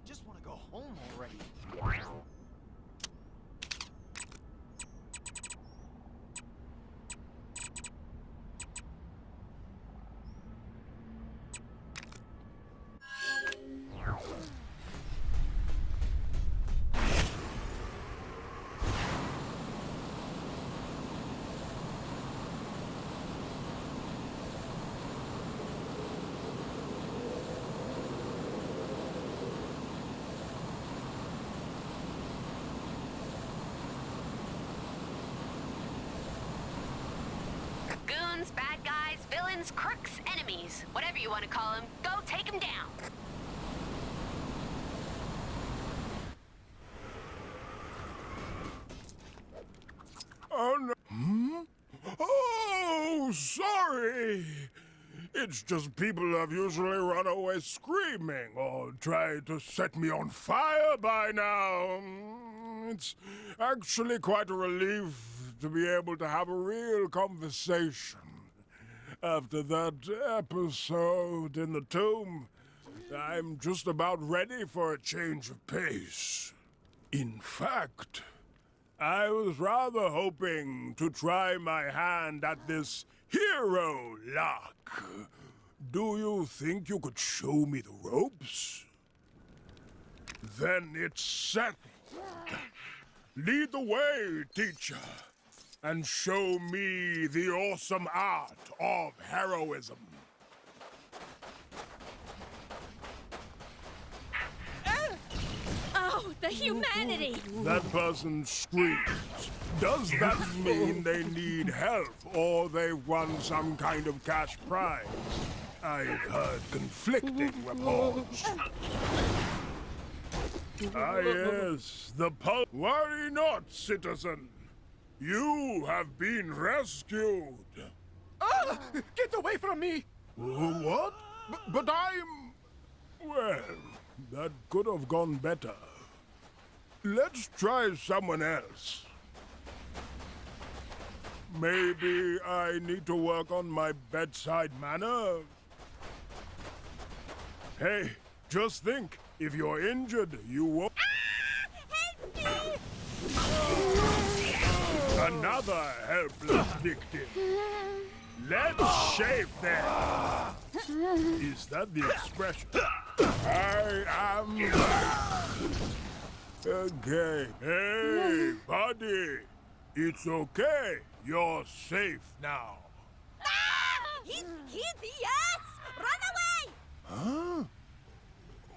just want to go home already. Goons, bad guys, villains, crooks, enemies. Whatever you want to call them, go take them down. Oh, no. Hmm? Oh, sorry. It's just people have usually run away screaming or tried to set me on fire by now. It's actually quite a relief to be able to have a real conversation. After that episode in the tomb, I'm just about ready for a change of pace. In fact, I was rather hoping to try my hand at this hero lock. Do you think you could show me the ropes? Then it's settled. Lead the way, teacher, and show me the awesome art of heroism. Oh, the humanity! That person screams. Does that mean they need help or they've won some kind of cash prize? I've heard conflicting reports. Ah, yes, the pulse. Worry not, citizen. You have been rescued. Ah! Get away from me! What? But I'm... Well, that could have gone better. Let's try someone else. Maybe I need to work on my bedside manner. Hey, just think, if you're injured, you won't... Another helpless victim. Let's shave them. Is that the expression? I am back. Okay. Hey, buddy. It's okay. You're safe now. He's the ass! Run away! Huh?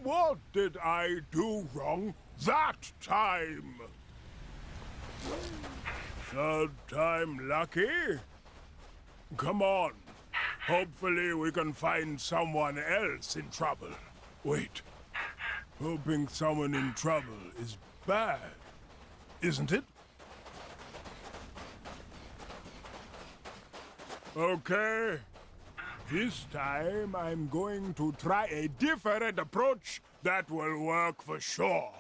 What did I do wrong that time? Third time lucky? Come on. Hopefully we can find someone else in trouble. Wait. Hoping someone in trouble is bad, isn't it? Okay. This time I'm going to try a different approach that will work for sure.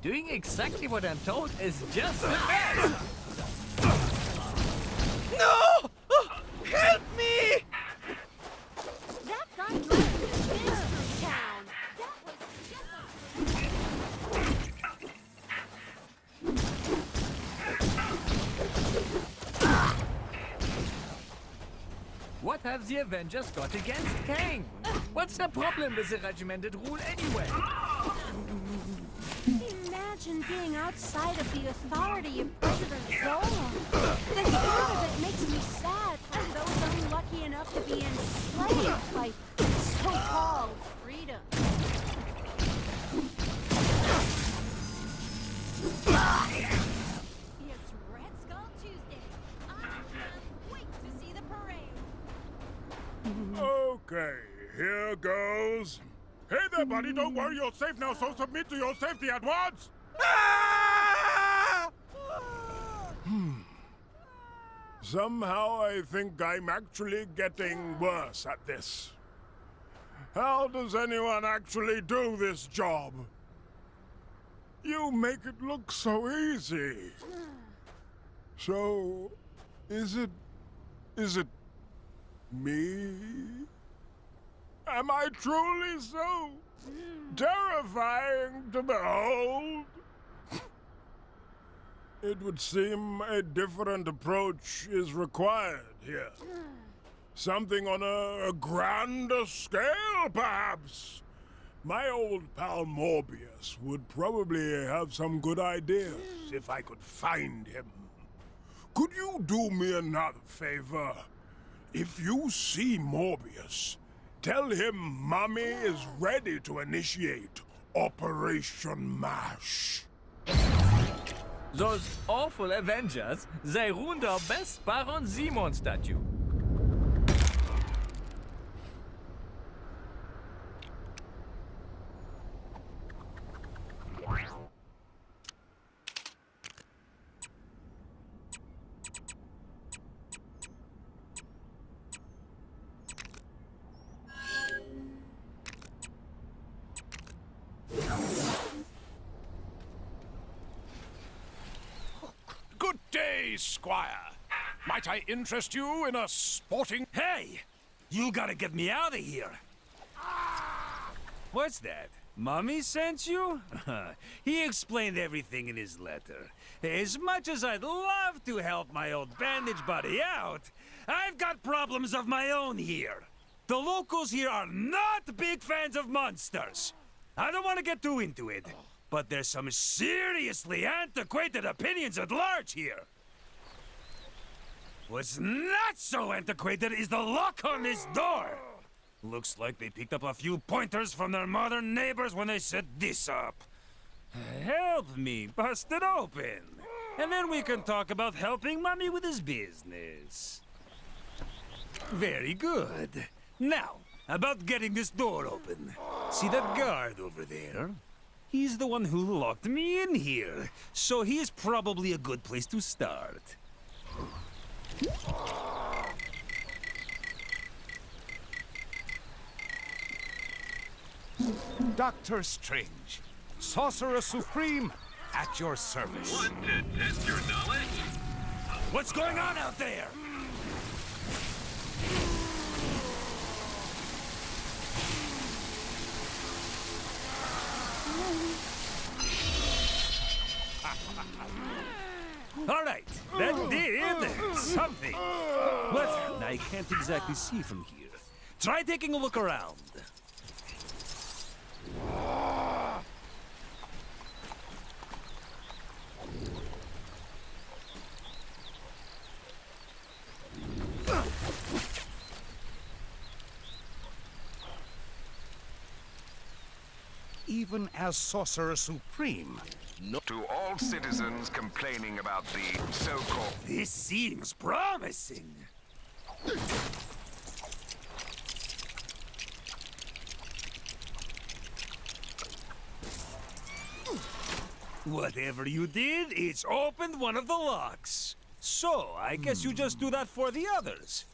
Doing exactly what I'm told is just the best! No! Help me! That guy left Mystery Town! That was What have the Avengers got against Kang? What's the problem with the regimented rule anyway? Imagine being outside of the authority of President Zola. The thought of it makes me sad for those unlucky enough to be enslaved by so-called freedom. It's Red Skull Tuesday. I can't wait to see the parade. Okay, here goes. Hey there, buddy, don't worry, you're safe now, so submit to your safety at once! Somehow I think I'm actually getting worse at this. How does anyone actually do this job? You make it look so easy. So, is it Me? Am I truly so terrifying to behold? It would seem a different approach is required here. Something on a grander scale, perhaps. My old pal Morbius would probably have some good ideas if I could find him. Could you do me another favor? If you see Morbius, tell him Mommy is ready to initiate Operation MASH. Those awful Avengers, they ruined our best Baron Simon statue. Good day, Squire. Might I interest you in a sporting... Hey! You gotta get me out of here! What's that? Mummy sent you? He explained everything in his letter. As much as I'd love to help my old bandage buddy out, I've got problems of my own here. The locals here are not big fans of monsters. I don't want to get too into it, but there's some seriously antiquated opinions at large here. What's not so antiquated is the lock on this door. Looks like they picked up a few pointers from their modern neighbors when they set this up. Help me bust it open, and then we can talk about helping Mommy with his business. Very good. Now, about getting this door open. See that guard over there? He's the one who locked me in here, so he's probably a good place to start. Doctor Strange, Sorcerer Supreme, at your service. Want to test your knowledge? What's going on out there? All right, that did something. But I can't exactly see from here. Try taking a look around. Even as Sorcerer Supreme, To all citizens complaining about the so-called... This seems promising. Whatever you did, it's opened one of the locks. So, I guess you just do that for the others.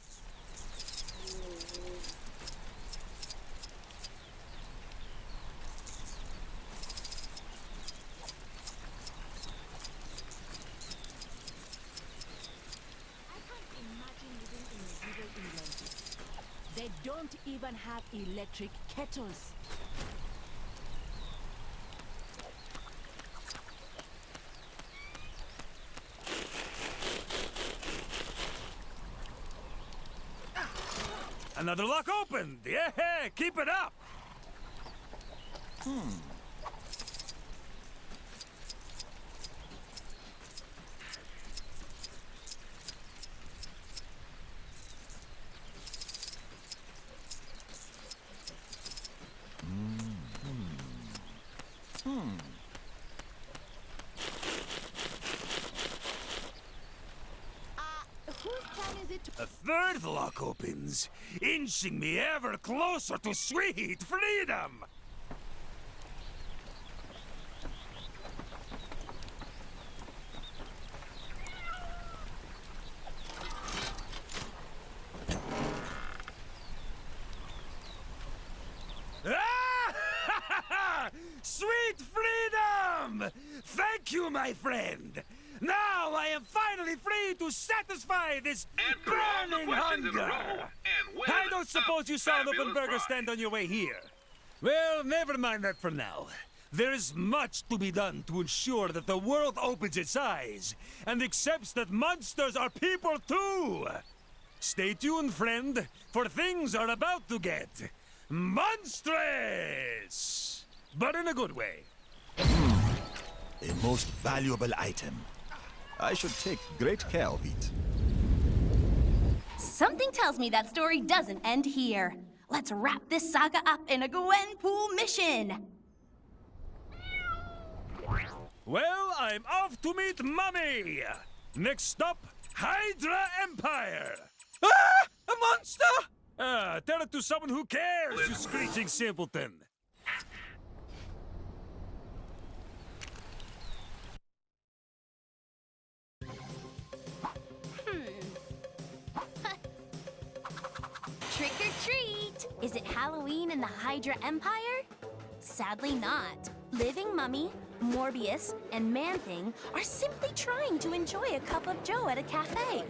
They don't even have electric kettles. Another lock opened! Yeah, keep it up! Whose turn is it to... A third lock opens, inching me ever closer to sweet freedom! Ah! Sweet freedom! Thank you, my friend! Now I am finally free to satisfy this Answer all the burning questions in a hunger! row, and I don't suppose you saw an open burger stand on your way here. Well, never mind that for now. There is much to be done to ensure that the world opens its eyes and accepts that monsters are people too. Stay tuned, friend, for things are about to get monstrous! But in a good way. A most valuable item. I should take great care of it. Something tells me that story doesn't end here. Let's wrap this saga up in a Gwenpool mission. Well, I'm off to meet Mummy! Next stop, Hydra Empire! Ah! A monster! Tell it to someone who cares, you screeching simpleton! Trick or treat! Is it Halloween in the Hydra Empire? Sadly not. Living Mummy, Morbius, and Man-Thing are simply trying to enjoy a cup of joe at a cafe.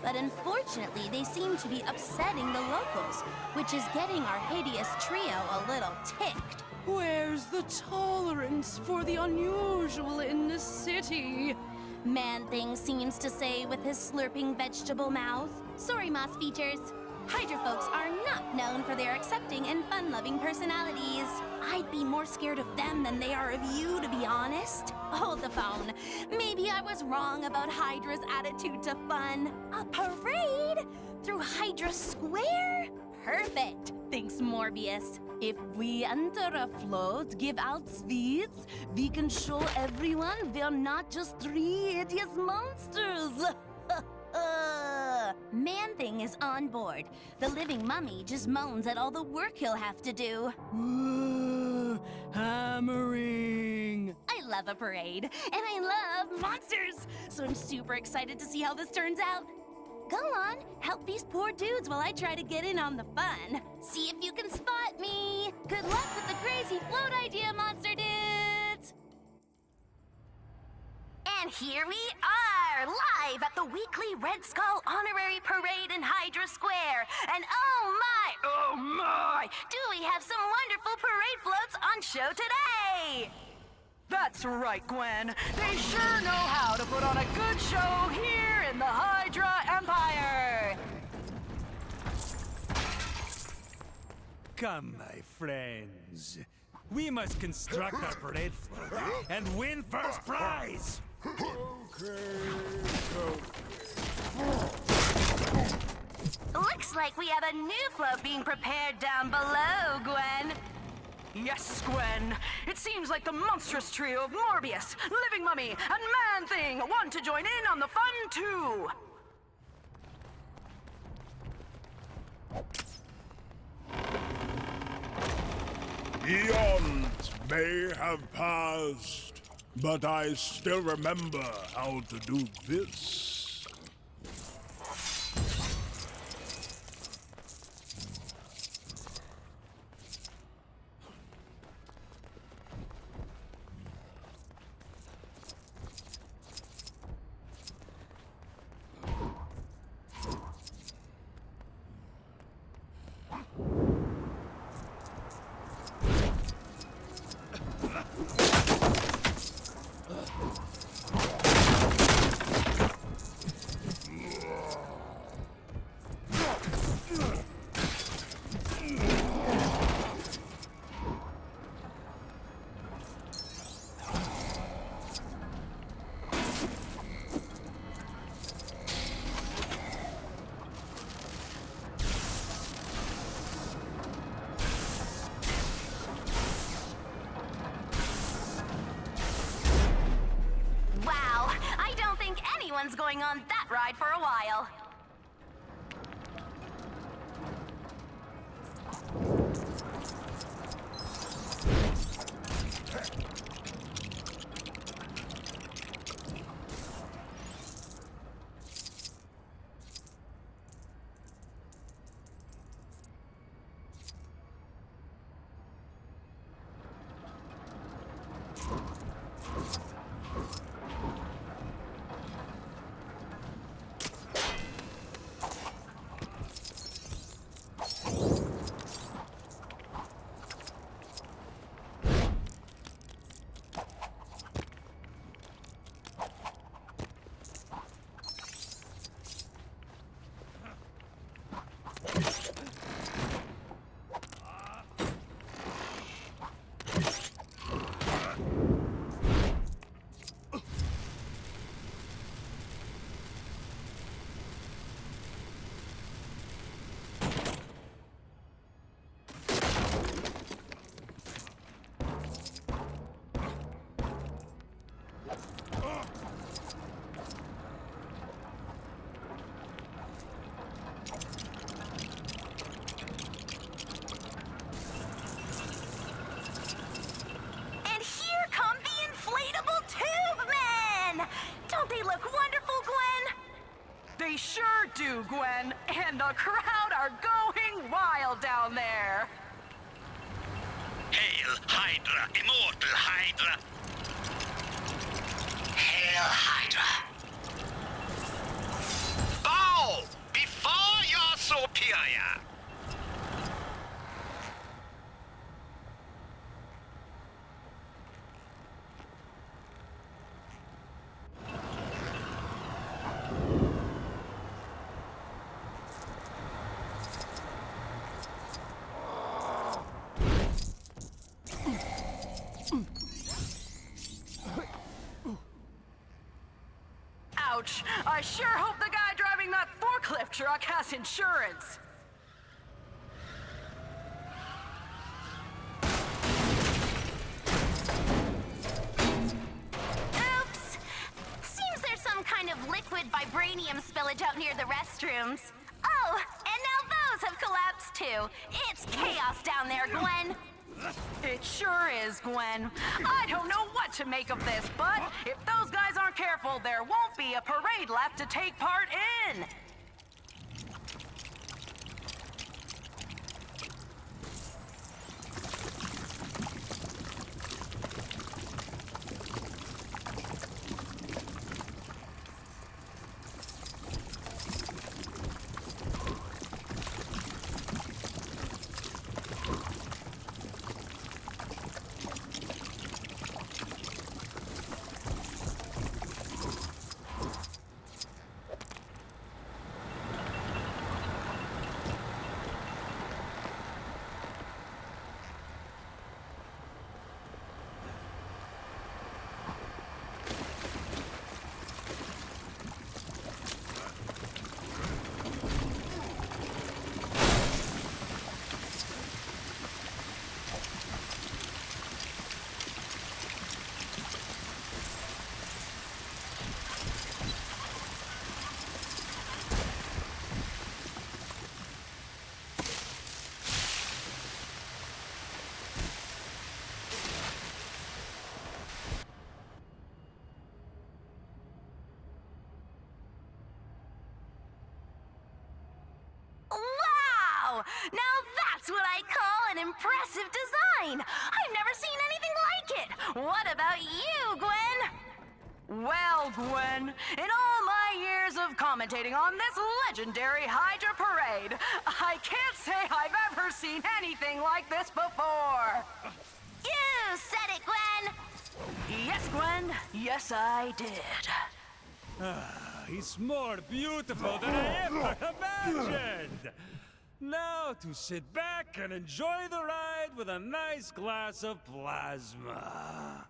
But unfortunately, they seem to be upsetting the locals, which is getting our hideous trio a little ticked. Where's the tolerance for the unusual in the city? Man-Thing seems to say with his slurping vegetable mouth. Sorry, Moss Features. Hydra folks are not known for their accepting and fun-loving personalities. I'd be more scared of them than they are of you, to be honest. Hold the phone. Maybe I was wrong about Hydra's attitude to fun. A parade? Through Hydra Square? Perfect, thinks Morbius. If we enter a float, give out sweets, we can show everyone we're not just three hideous monsters. Man-Thing is on board. The living mummy just moans at all the work he'll have to do. Hammering. I love a parade, and I love monsters, so I'm super excited to see how this turns out. Go on, help these poor dudes while I try to get in on the fun. See if you can spot me. Good luck with the crazy float idea, monster dudes! And here we are, live at the weekly Red Skull Honorary Parade in Hydra Square. And oh my, do we have some wonderful parade floats on show today! That's right, Gwen. They sure know how to put on a good show here in the Hydra Empire. Come, my friends. We must construct our parade float and win first prize! Looks like we have a new float being prepared down below, Gwen. Yes, Gwen. It seems like the monstrous trio of Morbius, Living Mummy, and Man-Thing want to join in on the fun, too. Eons may have passed, but I still remember how to do this. Gwen, and the crowd are going wild down there. Hail, Hydra, immortal Hydra. Hail, Hydra. Bow before your superior. Ouch! I sure hope the guy driving that forklift truck has insurance. Oops! Seems there's some kind of liquid vibranium spillage out near the restrooms. Oh, and now those have collapsed too. It's chaos down there, Gwen. It sure is, Gwen. I don't know what to make of this, but if those guys aren't careful, there won't be a parade left to take part in. Wow! Now that's what I call an impressive design. I've never seen anything like it. What about you, Gwen? Well, Gwen, in all my years of commentating on this legendary Hydra parade, I can't say I've ever seen anything like this before. You said it, Gwen. Yes, Gwen. Yes, I did. He's more beautiful than I ever imagined. Now to sit back and enjoy the ride with a nice glass of plasma.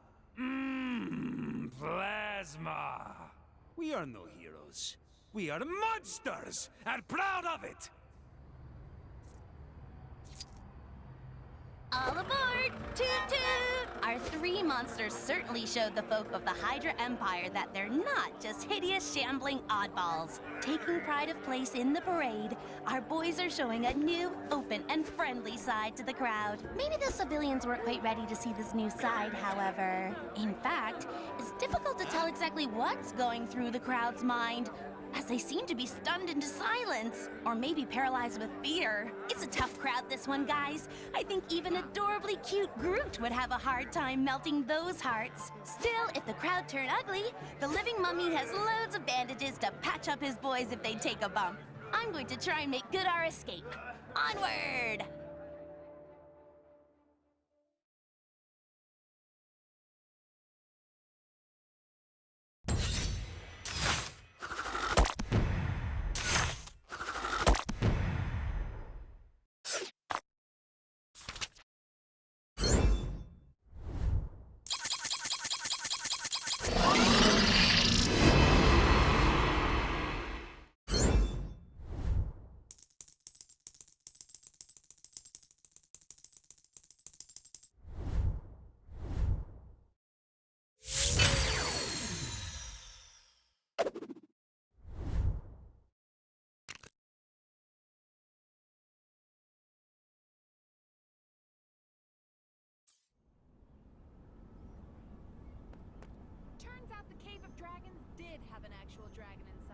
Plasma. We are no heroes. We are monsters, and proud of it. All aboard! Toot toot! Our three monsters certainly showed the folk of the Hydra Empire that they're not just hideous, shambling oddballs. Taking pride of place in the parade, our boys are showing a new, open, and friendly side to the crowd. Maybe the civilians weren't quite ready to see this new side, however. In fact, it's difficult to tell exactly what's going through the crowd's mind, as they seem to be stunned into silence, or maybe paralyzed with fear. It's a tough crowd, this one, guys. I think even adorably cute Groot would have a hard time melting those hearts. Still, if the crowd turn ugly, the living mummy has loads of bandages to patch up his boys if they take a bump. I'm going to try and make good our escape. Onward! Turns out the Cave of Dragons did have an actual dragon inside.